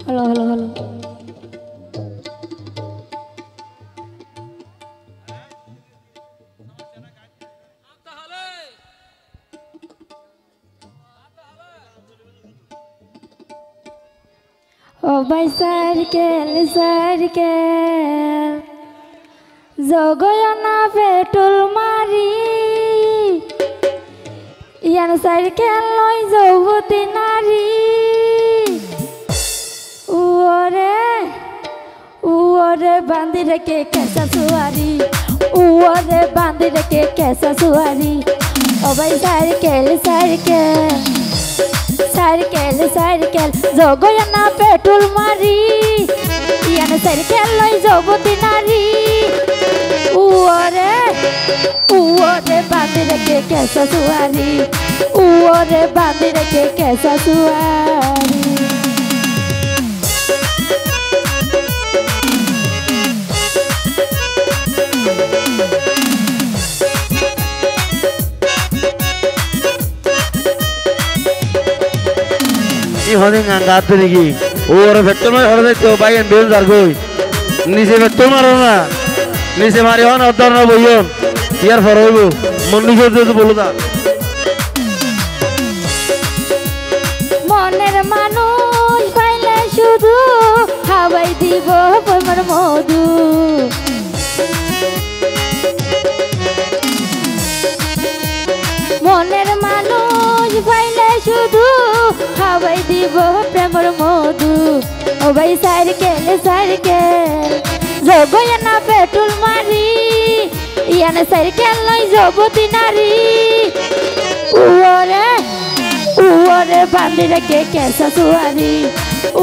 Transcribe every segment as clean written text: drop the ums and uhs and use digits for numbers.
Hello hello hello. ও ভাই cycle cycle জগয়না petrol মারি ইয়ান সাইকেল লই যৌবতী নারী উরে বাঁধি রেখে কেসা সুয়ারি উরে বাঁধি রেখে কেসা সুয়ারি ও ভাই সাইকেল সাইকেল সাইকেল সাইকেল জগয়না পেট্রোল মারি ইয়ান সাইকেল লই যৌবতী নারী উরে বাঁধি রেখে কেসা সুয়ারি উরে বাঁধি রেখে কেসা সুয়ারি হদিন গাত নাকি ওর ভেক্টর মারি হরে দেখতে বাইন বেল যার গই নিচে ভেক্টর মারো না নিচে মারি হন অর্ধ না বইও ইয়ার ফর হইব মনুষ্য যদি বলো তা মনের মানুষ পাইলে শুধু হাওয়াই দিব প্রেমের মধু মনের মানুষ পাইলে শুধু হাওয়াই দিব প্রেমের মধু ও ভাই সাইকেল সাইকেল জগয়না পেট্রোল মারি ইয়ান সাইকেল লই যৌবতী নারী উরে বাঁধি রেখে কেসা সুয়ারি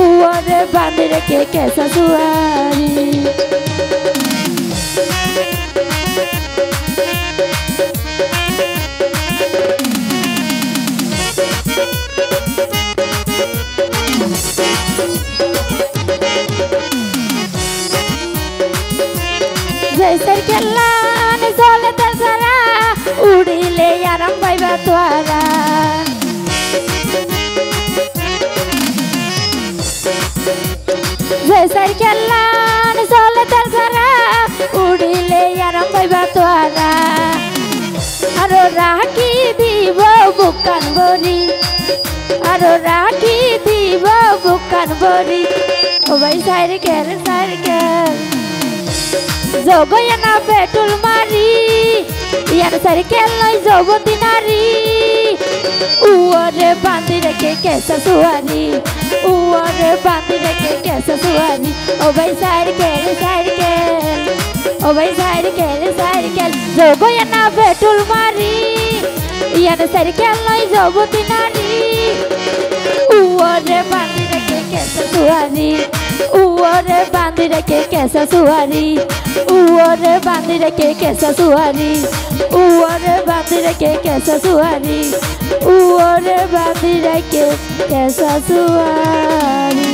উরে বাঁধি রেখে কেসা সুয়ারি সাইকেল লান চলে তার সারা উড়িলে আরাম পাইবা তোরা সাইকেল লান চলে তার সারা উড়িলে আরাম পাইবা তোরা আরো রাখি দিব বুকান বরি আরো রাখি দিব বুকান বরি ও ভাই সাইকেল সাইকেল জগয়না পেট্রোল মারি ইয়ান সাইকেল লই যৌবতী নারী উরে বাঁধি রেখে কেসা সুয়ারি উরে বাঁধি রেখে কেসা সুয়ারি ও ভাই সাইকেল সাইকেল ও ভাই সাইকেল সাইকেল জগয়না পেট্রোল মারি ইয়ান সাইকেল লই যৌবতী নারী উরে বাঁধি রেখে কেসা সুয়ারি উরে বাঁধি রেখে কেসা সুয়ারি উরে বাঁধি রেখে কেসা সুয়ারি উরে বাঁধি রেখে কেসা সুয়ারি উরে বাঁধি রেখে কেসা সুয়ারি